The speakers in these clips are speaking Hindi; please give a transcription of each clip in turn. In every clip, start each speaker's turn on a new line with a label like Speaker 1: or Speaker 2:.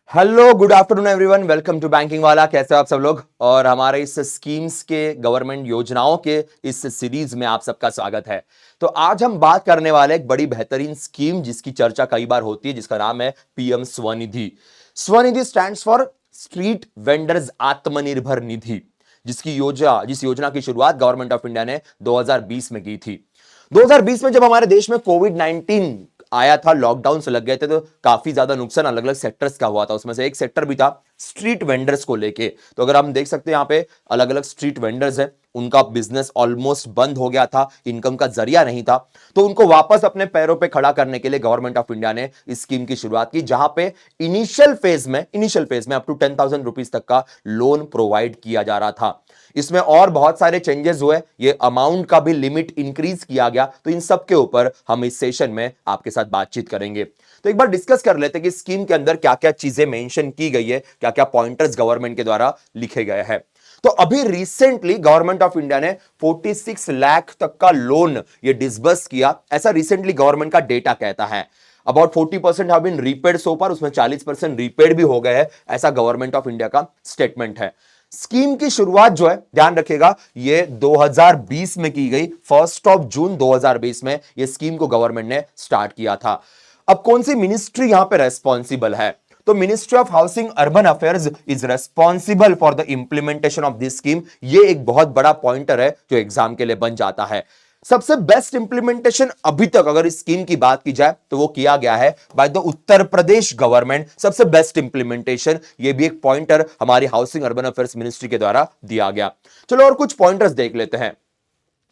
Speaker 1: Hello good afternoon everyone, welcome to banking वाला। कैसे हो आप सब लोग? और हमारे इस स्कीम्स के गवर्नमेंट योजनाओं के इस सीरीज में आप सबका स्वागत है। तो आज हम बात करने वाले एक बड़ी बेहतरीन स्कीम जिसकी चर्चा कई बार होती है, जिसका नाम है PM Svanidhi. Svanidhi stands for street vendors Atmanirbhar Nidhi, जिस योजना की शुरुआत गवर्नमेंट ऑफ इंडिया ने 2020 में की थी। 2020 में जब हमारे देश में कोविड 19 आया था, लॉकडाउन से लग गए थे, तो काफी ज्यादा नुकसान अलग अलग सेक्टर्स का हुआ था। उसमें से एक सेक्टर भी था स्ट्रीट वेंडर्स को लेके। तो अगर हम देख सकते हैं, यहां पे अलग अलग स्ट्रीट वेंडर्स हैं, उनका बिजनेस ऑलमोस्ट बंद हो गया था, इनकम का जरिया नहीं था। तो उनको वापस अपने पैरों पे खड़ा करने के लिए गवर्नमेंट ऑफ इंडिया ने इस स्कीम की शुरुआत की, जहां पे इनिशियल फेज में अप टू 10,000 रुपीज तक का लोन प्रोवाइड किया जा रहा था। इसमें और बहुत सारे चेंजेस हुए, ये अमाउंट का भी लिमिट इंक्रीज किया गया। तो इन सब के ऊपर हम इस सेशन में आपके साथ बातचीत करेंगे। तो एक बार डिस्कस कर लेते हैं कि स्कीम के अंदर क्या क्या चीजें मेंशन की गई है, क्या क्या पॉइंटर्स गवर्नमेंट के द्वारा लिखे गए हैं। तो अभी रिसेंटली गवर्नमेंट ऑफ इंडिया ने 46 लाख तक का लोन ये डिसबर्स किया, ऐसा रिसेंटली गवर्नमेंट का डेटा कहता है। अबाउट 40% हैव बीन रीपेड सो फार, उसमें 40% रीपेड भी हो गए हैं, ऐसा गवर्नमेंट ऑफ इंडिया का स्टेटमेंट है। स्कीम की शुरुआत जो है, ध्यान रखिएगा, ये 2020 में की गई। 1 जून 2020 में ये स्कीम को गवर्नमेंट ने स्टार्ट किया था। अब कौन सी मिनिस्ट्री यहां पे रेस्पॉन्सिबल है? तो ministry of housing urban affairs is responsible for the implementation of this scheme. ये एक बहुत बड़ा पॉइंटर है जो एग्जाम के लिए बन जाता है। सबसे बेस्ट इंप्लीमेंटेशन अभी तक अगर इस स्कीम की बात की जाए तो वो किया गया है by the Uttar Pradesh government. सबसे बेस्ट इंप्लीमेंटेशन, ये भी एक पॉइंटर हमारी हाउसिंग अर्बन अफेयर्स मिनिस्ट्री के द्वारा दिया गया। चलो और कुछ पॉइंटर्स देख लेते हैं।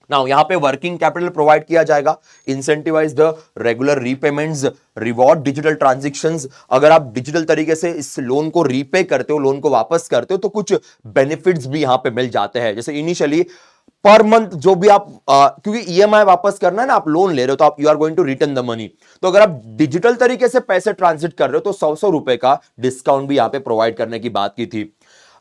Speaker 1: नाउ यहां पे वर्किंग कैपिटल प्रोवाइड किया जाएगा, incentivise the regular repayments, reward digital transactions. अगर आप डिजिटल तरीके से इस लोन को रीपे करते हो, लोन को वापस करते हो, तो कुछ बेनिफिट्स भी यहां पे मिल जाते हैं। जैसे इनिशियली पर मंथ जो भी आप क्योंकि ईएमआई वापस करना है ना, आप लोन ले रहे हो तो आप you are going to return the money. तो अगर आप डिजिटल तरीके से पैसे ट्रांजिट कर रहे हो तो 100 रुपए का डिस्काउंट भी यहां पे प्रोवाइड करने की बात की थी।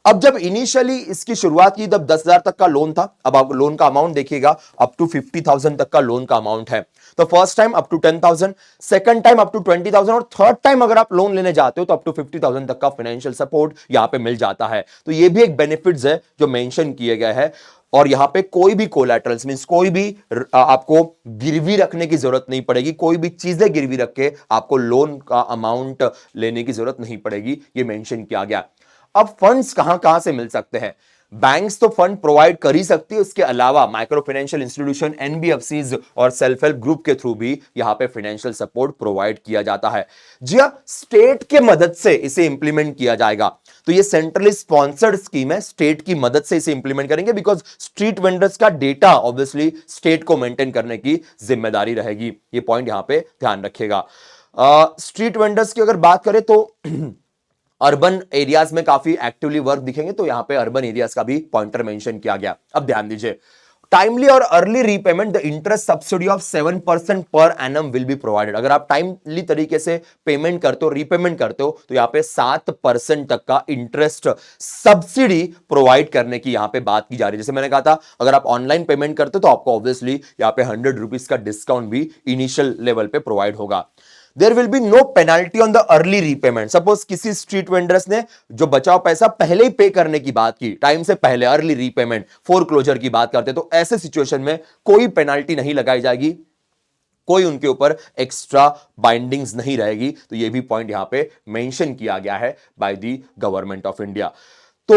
Speaker 1: अब जब इनिशियली इसकी शुरुआत की तब 10,000 तक का लोन था। अब आप लोन का अमाउंट देखिएगा, अप टू 50,000 तक का लोन का अमाउंट है। तो first time up to 10,000, second time up to 20,000 और थर्ड टाइम अगर आप लोन लेने जाते हो तो अप टू 50,000 तक का फाइनेंशियल सपोर्ट यहां पे मिल जाता है। तो ये भी एक बेनिफिट्स है जो मेंशन किए गए हैं। और यहां पे कोई भी कोलैटरल्स मींस कोई भी आपको गिरवी रखने की जरूरत नहीं पड़ेगी, कोई भी चीजें गिरवी रख के आपको लोन का अमाउंट लेने की जरूरत नहीं पड़ेगी, ये मेंशन किया गया। अब फंड्स कहां कहां से मिल सकते हैं? बैंक्स तो फंड प्रोवाइड कर ही सकती है, उसके अलावा माइक्रो फाइनेंशियल इंस्टीट्यूशन, एनबीएफसीज और सेल्फ हेल्प ग्रुप के थ्रू भी यहां पे फाइनेंशियल सपोर्ट प्रोवाइड किया जाता है। जी हां, स्टेट के मदद से इसे इंप्लीमेंट किया जाएगा। तो ये सेंट्रली स्पॉन्सर्ड स्कीम है, स्टेट की मदद से इसे इंप्लीमेंट करेंगे, बिकॉज स्ट्रीट वेंडर्स का डेटा ऑब्वियसली स्टेट को मेंटेन करने की जिम्मेदारी रहेगी। ये पॉइंट यहां पे ध्यान रखिएगा। स्ट्रीट वेंडर्स की अगर बात करें तो अर्बन एरियाज में काफी एक्टिवली वर्क दिखेंगे, तो यहां पे अर्बन एरियाज का भी पॉइंटर मेंशन किया गया। अब ध्यान दीजिए, टाइमली और early repayment, the interest subsidy of 7% per annum will be provided. अगर आप टाइमली तरीके से पेमेंट करते हो, रीपेमेंट करते हो, तो यहां पे 7% तक का इंटरेस्ट सब्सिडी प्रोवाइड करने की यहां पे बात की जा रही है। जैसे मैंने कहा था, अगर आप ऑनलाइन पेमेंट करते हो तो आपको ऑब्वियसली यहां पे 100 रुपीज का डिस्काउंट भी इनिशियल लेवल पे प्रोवाइड होगा। There will be no penalty on the early repayment. Suppose किसी स्ट्रीट वेंडर्स ने जो बचाव पैसा पहले ही पे करने की बात की, टाइम से पहले, अर्ली रीपेमेंट, फोर क्लोजर की बात करते, तो ऐसे सिचुएशन में कोई पेनाल्टी नहीं लगाई जाएगी, कोई उनके ऊपर एक्स्ट्रा बाइंडिंग्स नहीं रहेगी। तो ये भी पॉइंट यहां पे मेंशन किया गया है by the government of India. तो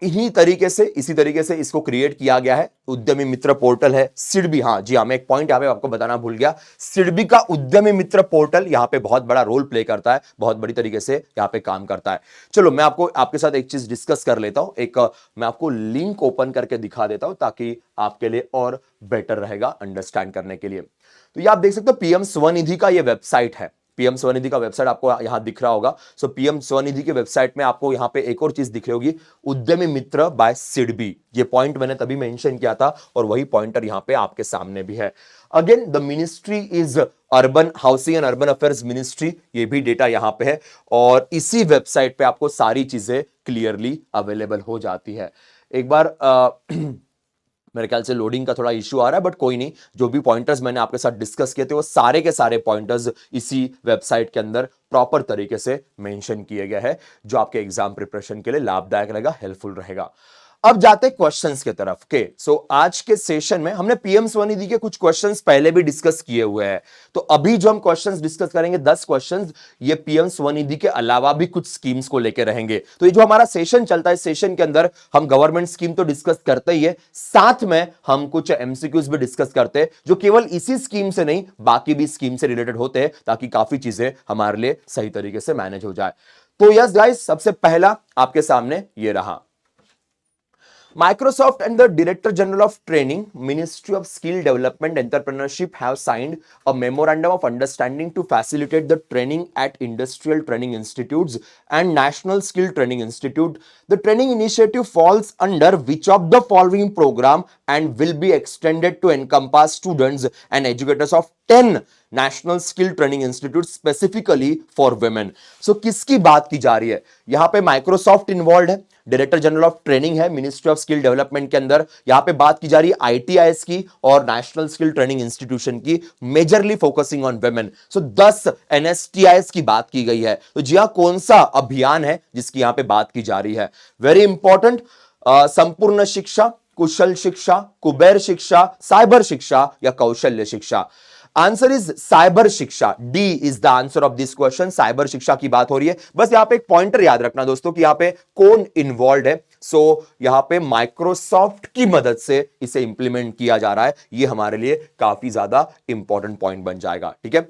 Speaker 1: इसी तरीके से इसको क्रिएट किया गया है। उद्यमी मित्र पोर्टल है, सिडबी। हाँ जी हाँ, मैं एक पॉइंट यहां पे आपको बताना भूल गया। सिडबी का उद्यमी मित्र पोर्टल यहां पे बहुत बड़ा रोल प्ले करता है, बहुत बड़ी तरीके से यहां पे काम करता है। चलो मैं आपके साथ एक चीज डिस्कस कर लेता हूं। मैं आपको लिंक ओपन करके दिखा देता हूं ताकि आपके लिए और बेटर रहेगा अंडरस्टैंड करने के लिए। तो ये आप देख सकते हो, पीएम स्वनिधि का ये वेबसाइट है। पीएम स्वनिधि का वेबसाइट आपको यहां दिख रहा होगा। सो पीएम स्वनिधि के वेबसाइट में आपको यहां पे एक और चीज दिख रही होगी, उद्यमी मित्र बाय सिडबी। ये पॉइंट मैंने तभी मेंशन किया था और वही पॉइंटर यहां पे आपके सामने भी है। Again the ministry is urban housing and urban affairs ministry, ये भी डेटा यहां पे है और इसी वेबसाइट पे आपको सारी चीजें क्लियरली अवेलेबल हो जाती है। एक बार मेरे ख्याल से लोडिंग का थोड़ा इश्यू आ रहा है, बट कोई नहीं, जो भी पॉइंटर्स मैंने आपके साथ डिस्कस किए थे वो सारे के सारे पॉइंटर्स इसी वेबसाइट के अंदर प्रॉपर तरीके से मेंशन किए गए हैं, जो आपके एग्जाम प्रिपरेशन के लिए लाभदायक रहेगा, हेल्पफुल रहेगा। अब जाते हैं क्वेश्चंस की तरफ के। आज के सेशन में हमने पीएम स्वनिधि के कुछ क्वेश्चंस पहले भी डिस्कस किए हुए हैं, तो अभी जो हम क्वेश्चंस डिस्कस करेंगे 10 क्वेश्चंस, ये पीएम स्वनिधि के अलावा भी कुछ स्कीम्स को लेकर रहेंगे। तो ये जो हमारा सेशन चलता है, सेशन के अंदर हम गवर्नमेंट स्कीम तो डिस्कस करते ही है, साथ में हम कुछ एमसीक्यूज भी डिस्कस करते हैं, जो केवल इसी स्कीम से नहीं बाकी भी स्कीम से रिलेटेड होते हैं, ताकि काफी चीजें हमारे लिए सही तरीके से मैनेज हो जाए। तो यस गाइस, सबसे पहला आपके सामने ये रहा। Microsoft and the Director General of Training, Ministry of Skill Development Entrepreneurship have signed a memorandum of understanding to facilitate the training at industrial training institutes and national skill training institute. The training initiative falls under which of the following program and will be extended to encompass students and educators of 10 national skill training institute specifically for women. So किसकी बात की जा रही है? यहां पे माइक्रोसॉफ्ट इन्वॉल्व है, डायरेक्टर जनरल ऑफ ट्रेनिंग है मिनिस्ट्री ऑफ स्किल डेवलपमेंट के अंदर, यहां पे बात की जा रही है आईटीआईएस की और नेशनल स्किल ट्रेनिंग इंस्टीट्यूशन की, मेजरली फोकसिंग ऑन वुमेन। सो 10 एनएसटीआईएस की बात की गई है। तो जी हां, कौन सा अभियान है जिसकी यहां पे बात की जा रही है? वेरी इंपॉर्टेंट, संपूर्ण शिक्षा, कुशल शिक्षा, कुबेर शिक्षा, साइबर शिक्षा या कौशल्य शिक्षा? आंसर इज साइबर शिक्षा। D is the answer of this question. Cyber शिक्षा की बात हो रही है। बस यहां पे एक पॉइंटर याद रखना दोस्तों कि यहां पे कौन इन्वॉल्व है। यहां पे माइक्रोसॉफ्ट की मदद से इसे इंप्लीमेंट किया जा रहा है। ये हमारे लिए काफी ज्यादा इंपॉर्टेंट पॉइंट बन जाएगा, ठीक है।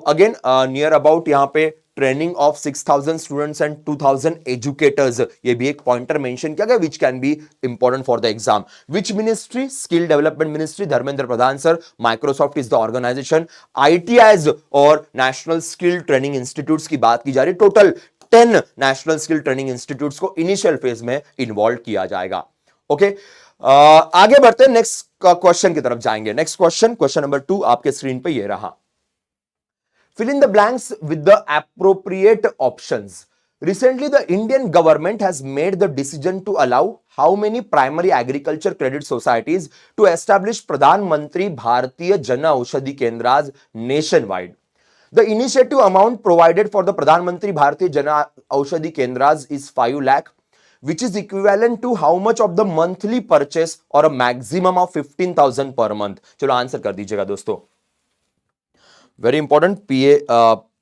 Speaker 1: अगेन नियर अबाउट यहां पे training of 6000 students and 2000 educators, ये भी एक पॉइंटर मेंशन किया गया, which can be important for the exam. Which ministry? Skill development ministry, Dharmendra Pradhan sir. Microsoft is the organisation. ITIs और नेशनल स्किल ट्रेनिंग इंस्टीट्यूट्स की बात की जा रही है। Total 10 national skill training institutes को इनिशियल फेज में इन्वॉल्व किया जाएगा। ओके, आगे बढ़ते हैं, नेक्स्ट क्वेश्चन की तरफ जाएंगे। नेक्स्ट क्वेश्चन नंबर 2 आपके स्क्रीन पे ये रहा। Fill in the blanks with the appropriate options. Recently, the Indian government has made the decision to allow how many primary agriculture credit societies to establish Pradhan Mantri Bharatiya Jana Aushadhi Kendras nationwide. The initiative amount provided for the Pradhan Mantri Bharatiya Jana Aushadhi Kendras is 5 lakh, which is equivalent to how much of the monthly purchase or a maximum of 15,000 per month. चलो आंसर कर दीजिएगा दोस्तों। वेरी इंपॉर्टेंट, पीए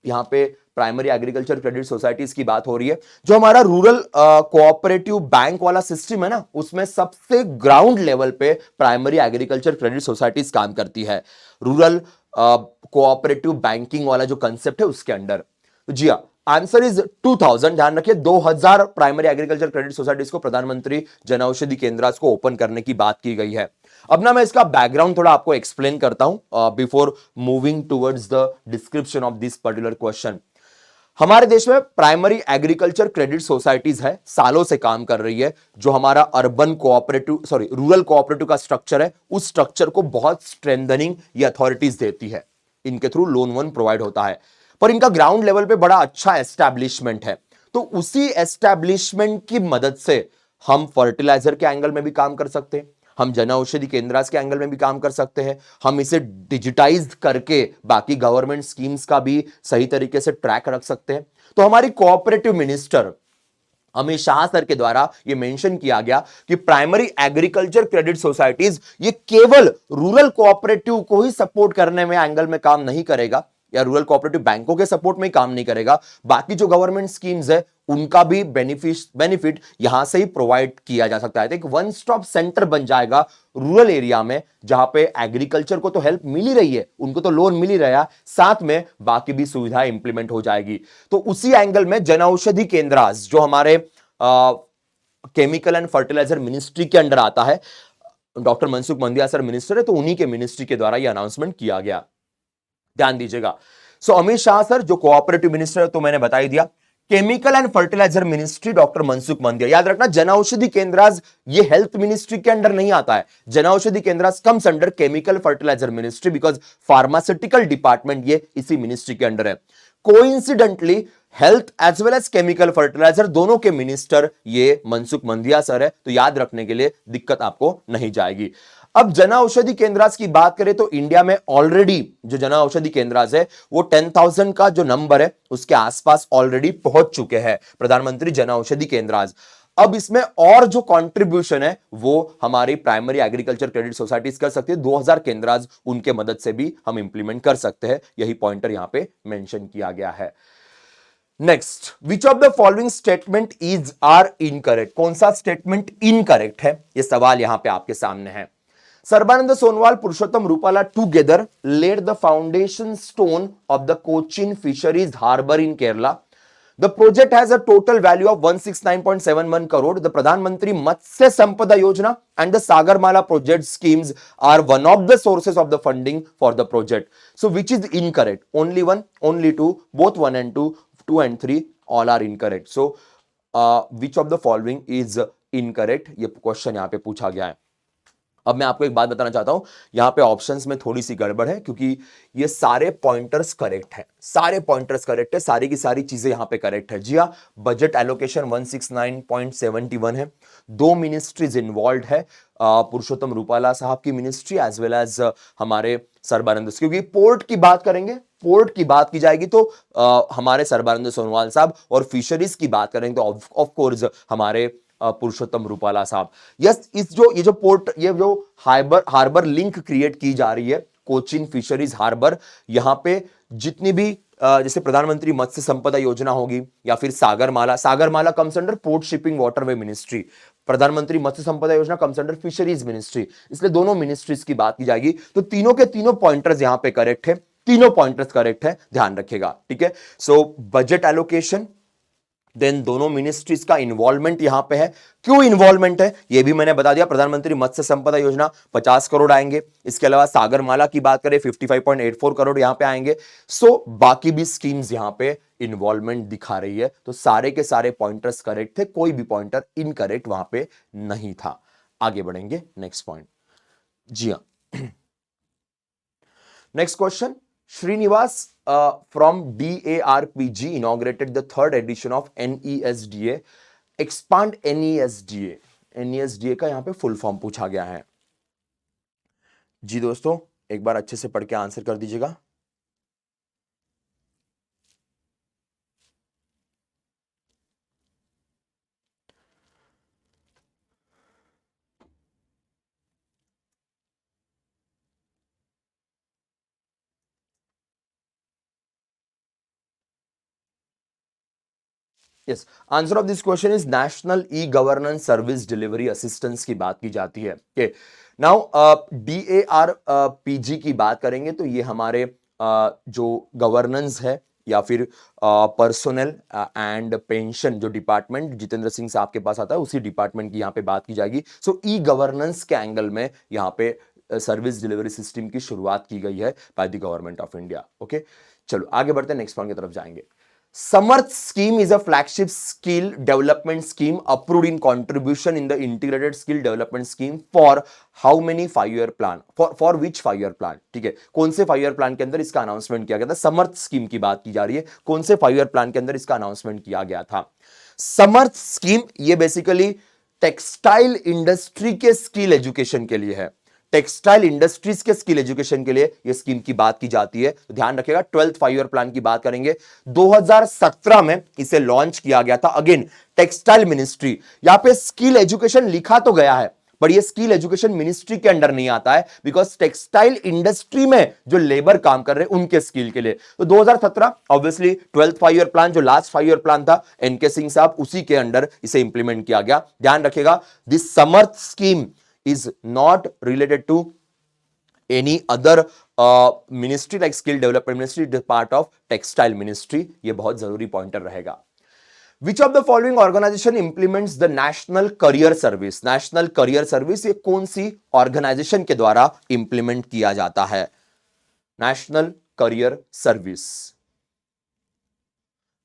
Speaker 1: यहां पे प्राइमरी एग्रीकल्चर क्रेडिट सोसाइटीज की बात हो रही है। जो हमारा रूरल कोऑपरेटिव बैंक वाला सिस्टम है ना, उसमें सबसे ग्राउंड लेवल पे प्राइमरी एग्रीकल्चर क्रेडिट सोसाइटीज काम करती है। रूरल कोऑपरेटिव बैंकिंग वाला जो कंसेप्ट है उसके अंडर। तो जी हाँ, आंसर इज 2000। ध्यान रखिए, 2000 प्राइमरी एग्रीकल्चर क्रेडिट सोसाइटीज को प्रधानमंत्री जन औषधि केंद्र को ओपन करने की बात की गई है। अब ना मैं इसका बैकग्राउंड थोड़ा आपको एक्सप्लेन करता हूं before moving towards the description of this particular question. हमारे देश में प्राइमरी एग्रीकल्चर क्रेडिट सोसाइटीज है, सालों से काम कर रही है। जो हमारा अर्बन कोऑपरेटिव रूरल कोऑपरेटिव का स्ट्रक्चर है, उस स्ट्रक्चर को बहुत स्ट्रेंथनिंग ये अथॉरिटीज देती है। इनके थ्रू लोन वोन प्रोवाइड होता है, पर इनका ग्राउंड लेवल पे बड़ा अच्छा एस्टैब्लिशमेंट है। तो उसी एस्टैब्लिशमेंट की मदद से हम फर्टिलाइजर के एंगल में भी काम कर सकते हैं, हम जन औषधि केंद्र के एंगल में भी काम कर सकते हैं, हम इसे डिजिटाइज करके बाकी गवर्नमेंट स्कीम्स का भी सही तरीके से ट्रैक रख सकते हैं। तो हमारी cooperative minister Amit Shah sir के द्वारा यह मेंशन किया गया कि प्राइमरी एग्रीकल्चर क्रेडिट सोसाइटीज ये केवल रूरल कोऑपरेटिव को ही सपोर्ट करने में एंगल में काम नहीं करेगा, या रूरल कोऑपरेटिव बैंकों के सपोर्ट में ही काम नहीं करेगा, बाकी जो गवर्नमेंट स्कीम्स है उनका भी बेनिफिट यहां से ही प्रोवाइड किया जा सकता है। तो एक वन स्टॉप सेंटर बन जाएगा रूरल एरिया में, जहां पे एग्रीकल्चर को तो हेल्प मिल ही रही है, उनको तो लोन मिल ही रहा है, साथ में बाकी भी सुविधाएं इंप्लीमेंट हो जाएगी। तो उसी एंगल में जन औषधि केंद्र जो हमारे केमिकल एंड फर्टिलाइजर मिनिस्ट्री के अंडर आता है, डॉक्टर मनसुख मंदिया सर मिनिस्टर है, तो उन्हीं के मिनिस्ट्री के द्वारा यह अनाउंसमेंट किया गया। ध्यान दीजिएगा। अमित शाह सर जो कोऑपरेटिव मिनिस्टर है, तो मैंने बता ही दिया। Chemical and fertiliser ministry doctor Mansukh Mandiya. याद रखना, जन औषधि केंद्र ये हेल्थ मिनिस्ट्री के अंडर नहीं आता है। Jan Aushadhi Kendra comes under chemical fertiliser ministry, because pharmaceutical department ये इसी मिनिस्ट्री के अंडर है। Coincidentally health as well as chemical fertiliser दोनों के मिनिस्टर ये मनसुख मंडिया सर है, तो याद रखने के लिए दिक्कत आपको नहीं जाएगी। अब जन औषधि केंद्रास की बात करें तो इंडिया में ऑलरेडी जो जन औषधि केंद्रास है वो 10,000 का जो नंबर है उसके आसपास ऑलरेडी पहुंच चुके हैं प्रधानमंत्री जन औषधि केंद्रास। अब इसमें और जो कंट्रीब्यूशन है वो हमारी प्राइमरी एग्रीकल्चर क्रेडिट सोसाइटीज कर सकती है, 2000 केंद्राज उनके मदद से भी हम इंप्लीमेंट कर सकते हैं, यही पॉइंटर यहां पे मेंशन किया गया है। Next, which of the following statement is are incorrect, कौन सा स्टेटमेंट इनकरेक्ट है, ये सवाल यहां पे आपके सामने है। Sarbananda Sonowal, Purushottam Rupala together laid the foundation stone of the Cochin Fisheries Harbour in Kerala. The project has a total value of 169.71 crore. The Pradhan Mantri Matsya Sampada Yojana and the Sagarmala project schemes are one of the sources of the funding for the project. So which is incorrect? Only one, only two, both 1 and 2, 2 and 3 all are incorrect. So which of the following is incorrect? ये क्वेश्चन यहाँ पे पूछा गया है। अब मैं आपको एक बात बताना चाहता हूं, यहां पे ऑप्शंस में थोड़ी सी गड़बड़ है क्योंकि ये सारे पॉइंटर्स करेक्ट हैं, सारे पॉइंटर्स करेक्ट है, सारी की सारी चीजें यहां पे करेक्ट है। जी हां, बजट एलोकेशन 169.71 है, दो मिनिस्ट्रीज इन्वॉल्व है, पुरुषोत्तम रूपाला साहब की मिनिस्ट्री एज वेल एज हमारे सरबानंद, क्योंकि पोर्ट की बात करेंगे, पोर्ट की बात की जाएगी तो हमारे सरबानंद सोनोवाल साहब, और फिशरीज की बात करेंगे तो ऑफ कोर्स हमारे पुरुषोत्तम रूपाला साहब। यस, ये जो पोर्ट, ये जो हार्बर लिंक क्रिएट की जा रही है, कोचिन फिशरीज हार्बर, यहां पे जितनी भी जैसे प्रधानमंत्री मत्स्य संपदा योजना होगी या फिर Sagarmala comes under port shipping waterway ministry, प्रधानमंत्री मत्स्य संपदा योजना कम्स अंडर फिशरीज मिनिस्ट्री, इसलिए दोनों मिनिस्ट्रीज की बात की जाएगी। तो तीनों के तीनों पॉइंटर्स यहां पे करेक्ट है, तीनों पॉइंटर्स करेक्ट है, ध्यान रखिएगा, ठीक है। सो बजट एलोकेशन, देन दोनों मिनिस्ट्रीज का इन्वॉल्वमेंट यहां पे है। क्यों इन्वॉल्वमेंट है ये भी मैंने बता दिया, प्रधानमंत्री मत्स्य संपदा योजना 50 करोड़ आएंगे, इसके अलावा सागरमाला की बात करें 55.84 करोड़ यहां पे आएंगे। सो बाकी भी स्कीम्स यहां पे इन्वॉल्वमेंट दिखा रही है, तो सारे के सारे पॉइंटर्स करेक्ट थे, कोई भी पॉइंटर इनकरेक्ट वहां पे नहीं था। आगे बढ़ेंगे नेक्स्ट पॉइंट। जी हां, next question, Srinivas from DARPG inaugurated the third edition of NESDA. Expand NESDA. NESDA का यहां पे फुल फॉर्म पूछा गया है। जी दोस्तों, एक बार अच्छे से पढ़ के आंसर कर दीजिएगा। Yes, answer of this question is national e governance service delivery assistance की बात की जाती है। ओके, नाउ DARPG की बात करेंगे तो ये हमारे जो गवर्नेंस है या फिर पर्सनल एंड पेंशन जो डिपार्टमेंट जितेंद्र सिंह साहब के पास आता है, उसी डिपार्टमेंट की यहाँ पे बात की जाएगी। सो ई गवर्नेंस के एंगल में यहाँ पे सर्विस डिलीवरी सिस्टम की शुरुआत की गई है by the government of India. Okay, चलो आगे बढ़ते हैं, नेक्स्ट पॉइंट की तरफ जाएंगे। Samarth scheme is a flagship skill development scheme approved in contribution in the integrated skill development scheme for how many 5-year plan, for which 5-year plan, ठीक है, कौन से 5-year plan के अंदर इसका अनाउंसमेंट किया गया था। समर्थ स्कीम की बात की जा रही है, कौन से 5-year plan के अंदर इसका अनाउंसमेंट किया गया था। समर्थ स्कीम ये बेसिकली टेक्सटाइल इंडस्ट्री के स्किल एजुकेशन के लिए है, टेक्सटाइल इंडस्ट्रीज के स्किल एजुकेशन के लिए यह स्कीम की बात की जाती है, तो ध्यान रखिएगा। 12th 5-year प्लान की बात करेंगे, 2017 में इसे लॉन्च किया गया था। अगेन टेक्सटाइल मिनिस्ट्री, यहां पे स्किल एजुकेशन लिखा तो गया है पर यह स्किल एजुकेशन मिनिस्ट्री के अंडर नहीं आता है, बिकॉज टेक्सटाइल इंडस्ट्री में जो लेबर काम कर रहे हैं उनके स्किल के लिए। तो 2017 ऑब्वियसली 12th 5-year प्लान जो लास्ट 5-year प्लान था एनके सिंह साहब, उसी के अंडर इसे इंप्लीमेंट किया गया। ध्यान रखिएगा, this Samarth scheme is not related to any other ministry like skill development ministry, it is part of textile ministry, ये बहुत जरूरी पॉइंटर रहेगा। Which of the following organization implements the national career service? national career service ये कौन सी ऑर्गेनाइजेशन के द्वारा इंप्लीमेंट किया जाता है? national career service,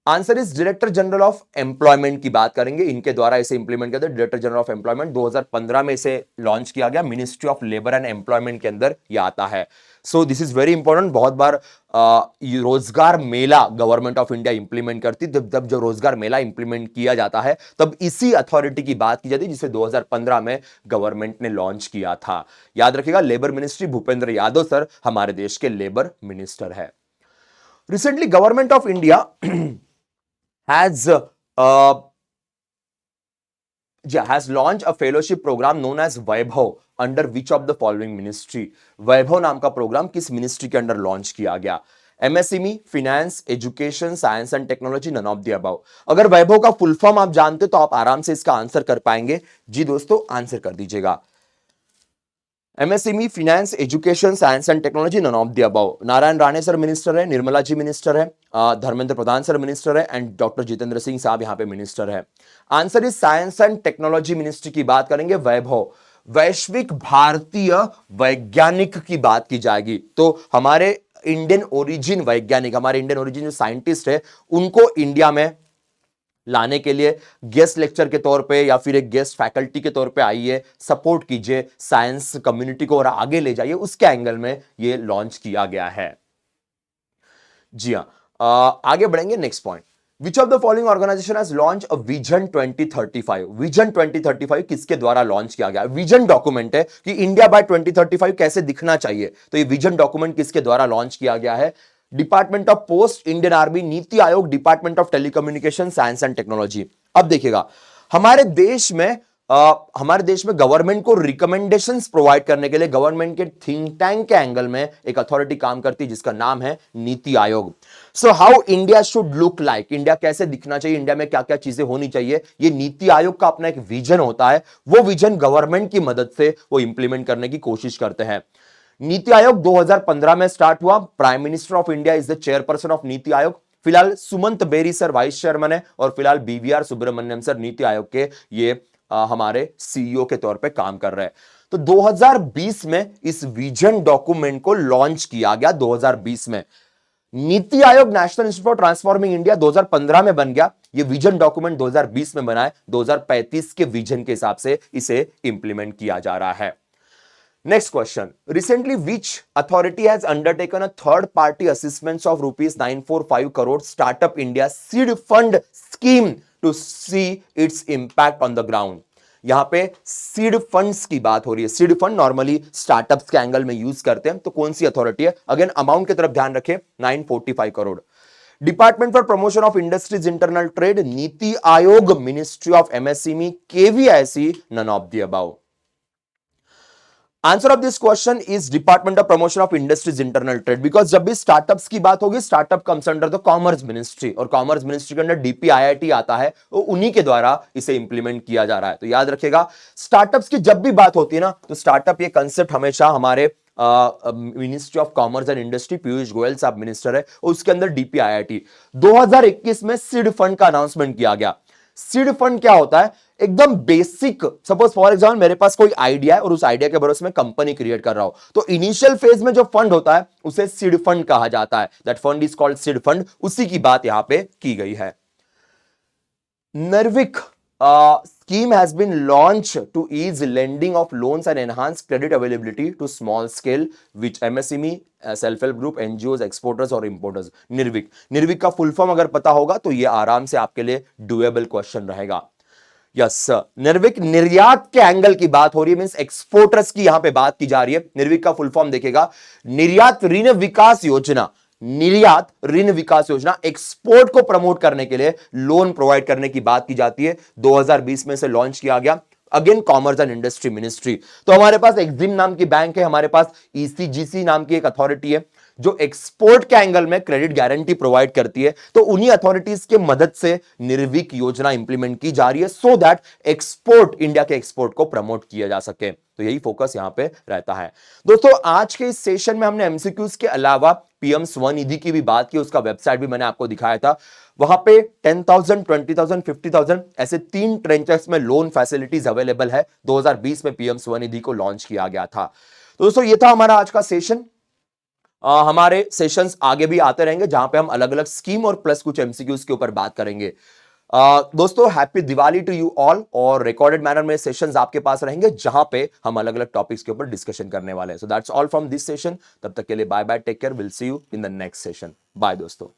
Speaker 1: answer is director general of employment की बात करेंगे, इनके द्वारा इसे इंप्लीमेंट किया था। डायरेक्टर जनरल ऑफ एम्प्लॉयमेंट 2015 में इसे लॉन्च किया गया, ministry of labour and employment के अंदर यह आता है। So this is very important. बहुत बार रोजगार मेला गवर्नमेंट ऑफ इंडिया इंप्लीमेंट करती, जब जो रोजगार मेला इंप्लीमेंट किया जाता है तब इसी अथॉरिटी की बात की जाती है, जिसे 2015 में गवर्नमेंट ने लॉन्च किया था। याद रखिएगा, labour ministry Bhupendra Yadav sir हमारे देश के लेबर मिनिस्टर है। Recently government of India has has launched a fellowship program known as Vaibhav under which of the following ministry? वैभव नाम का प्रोग्राम किस मिनिस्ट्री के अंडर लॉन्च किया गया? MSME, finance, education, science and technology, none of the above. अगर वैभव का फुल फॉर्म आप जानते तो आप आराम से इसका आंसर कर पाएंगे। जी दोस्तों, आंसर कर दीजिएगा। MSME, finance, education, science and technology, none of the above. Narayan Rane sir minister है, निर्मला जी मिनिस्टर है, धर्मेंद्र प्रधान सर मिनिस्टर है एंड डॉक्टर जितेंद्र सिंह साहब यहां पे मिनिस्टर है। Answer is science and technology ministry की बात करेंगे। वैभव वैश्विक भारतीय वैज्ञानिक की बात की जाएगी तो हमारे इंडियन ओरिजिन वैज्ञानिक, हमारे इंडियन ओरिजिन जो साइंटिस्ट है, उनको इंडिया में लाने के लिए गेस्ट लेक्चर के तौर पे या फिर एक गेस्ट फैकल्टी के तौर पे आइए, सपोर्ट कीजिए, साइंस कम्युनिटी को और आगे ले जाइए, उसके एंगल में ये लॉन्च किया गया है। जी हां, आगे बढ़ेंगे। Next point, which of the following organisation has launch a vision 2035? Vision 2035 किसके द्वारा लॉन्च किया गया? विजन डॉक्यूमेंट है कि इंडिया बाय 2035 कैसे दिखना चाहिए, तो ये विजन डॉक्यूमेंट किसके द्वारा लॉन्च किया गया है? Department of post, Indian army, NITI Aayog, department of telecommunication, science and technology. अब देखिएगा, हमारे देश में गवर्नमेंट को रिकमेंडेशंस प्रोवाइड करने के लिए गवर्नमेंट के थिंक टैंक के एंगल में एक अथॉरिटी काम करती है जिसका नाम है NITI Aayog. So how India should look like, India कैसे दिखना चाहिए, इंडिया में क्या क्या चीजें होनी चाहिए, ये नीति आयोग का अपना एक विजन होता है। वो विजन गवर्नमेंट की मदद से वो इंप्लीमेंट करने की कोशिश करते हैं। नीति आयोग 2015 में स्टार्ट हुआ। Prime minister of India is the chairperson of NITI Aayog. फिलहाल Sumant Bery sir vice chairman है और फिलहाल बीवीआर सुब्रमण्यम सर नीति आयोग के ये हमारे सीईओ के तौर पे काम कर रहे हैं। तो 2020 में इस विजन डॉक्यूमेंट को लॉन्च किया गया। 2020 में NITI Aayog national institute for transforming India 2015 में बन गया। ये विजन डॉक्यूमेंट 2020 में बना है। 2035 के विजन के हिसाब से इसे इंप्लीमेंट किया जा रहा है। Next question. Recently, which authority has undertaken a third-party assessment of rupees 945 crore Startup India seed fund scheme to see its impact on the ground? यहां पे सीड फंड्स की बात हो रही है। सीड फंड नॉर्मली स्टार्टअप्स के एंगल में यूज करते हैं, तो कौन सी अथॉरिटी है? अगेन अमाउंट की तरफ ध्यान रखें, 945 crore. Department for promotion of industries internal trade, NITI Aayog, ministry of MSME, KVIC, none of the above. Answer of this question is department of promotion of industries internal trade, because जब भी स्टार्टअप्स की बात होगी, startup comes under the commerce ministry और कॉमर्स मिनिस्ट्री के अंदर डीपीआईआईटी आता है, वो उन्हीं के द्वारा इसे इंप्लीमेंट किया जा रहा है। तो याद रखिएगा, स्टार्टअप्स की जब भी बात होती है ना, तो स्टार्टअप ये कंसेप्ट हमेशा हमारे ministry of commerce and industry, Piyush Goyal साहब मिनिस्टर है, उसके अंदर डीपीआईआईटी। 2021 में सीड फंड का अनाउंसमेंट किया गया। सीड फंड क्या होता है? एकदम बेसिक, सपोज फॉर एग्जाम्पल मेरे पास कोई आइडिया है और उस आइडिया के भरोसे में कंपनी क्रिएट कर रहा हूं, तो इनिशियल फेज में जो फंड होता है उसे सीड फंड कहा जाता है। That fund is called seed fund. उसी की बात यहां पे की गई है। नर्विक scheme has been launched to ease lending of loans and enhance credit availability to small scale which MSME, self-help group, NGOs, exporters और importers। निर्विक का फुल फॉर्म अगर पता होगा तो ये आराम से आपके लिए डुएबल क्वेश्चन रहेगा। यस, निर्विक निर्यात के एंगल की बात हो रही है, मींस एक्सपोर्टर्स की यहां पे बात की जा रही है। निर्विक का फुल फॉर्म देखेगा, निर्यात ऋण विकास योजना। निर्यात ऋण विकास योजना एक्सपोर्ट को प्रमोट करने के लिए लोन प्रोवाइड करने की बात की जाती है। 2020 में से लॉन्च किया गया। Again commerce and industry ministry. तो हमारे पास एक्जिम नाम की बैंक है, हमारे पास ईसीजीसी नाम की एक अथॉरिटी है जो एक्सपोर्ट के एंगल में क्रेडिट गारंटी प्रोवाइड करती है। तो उन्हीं अथॉरिटीज के मदद से निर्विक योजना इंप्लीमेंट की जा रही है, सो दैट एक्सपोर्ट, इंडिया के एक्सपोर्ट को प्रमोट किया जा सके। तो यही फोकस यहां पे रहता है। दोस्तों, आज के इस सेशन में हमने एमसीक्यूज के अलावा पीएम स्वनिधि की भी बात की, उसका वेबसाइट भी मैंने आपको दिखाया था। वहां पे 10,000, 20,000, 50,000 ऐसे 3 ट्रेंचेस में लोन फैसिलिटीज अवेलेबल है। 2020 में पीएम स्वनिधि को लॉन्च किया गया था। तो दोस्तों, ये था हमारा आज का सेशन। हमारे सेशंस आगे भी आते रहेंगे जहां पे हम अलग अलग स्कीम और प्लस कुछ एमसीक्यूज के ऊपर बात करेंगे। दोस्तों happy Diwali to you all, और रिकॉर्डेड मैनर में सेशंस आपके पास रहेंगे जहां पे हम अलग अलग टॉपिक्स के ऊपर डिस्कशन करने वाले हैं। So that's all from this session. तब तक के लिए bye bye, take care, will see you in the next session. Bye दोस्तों।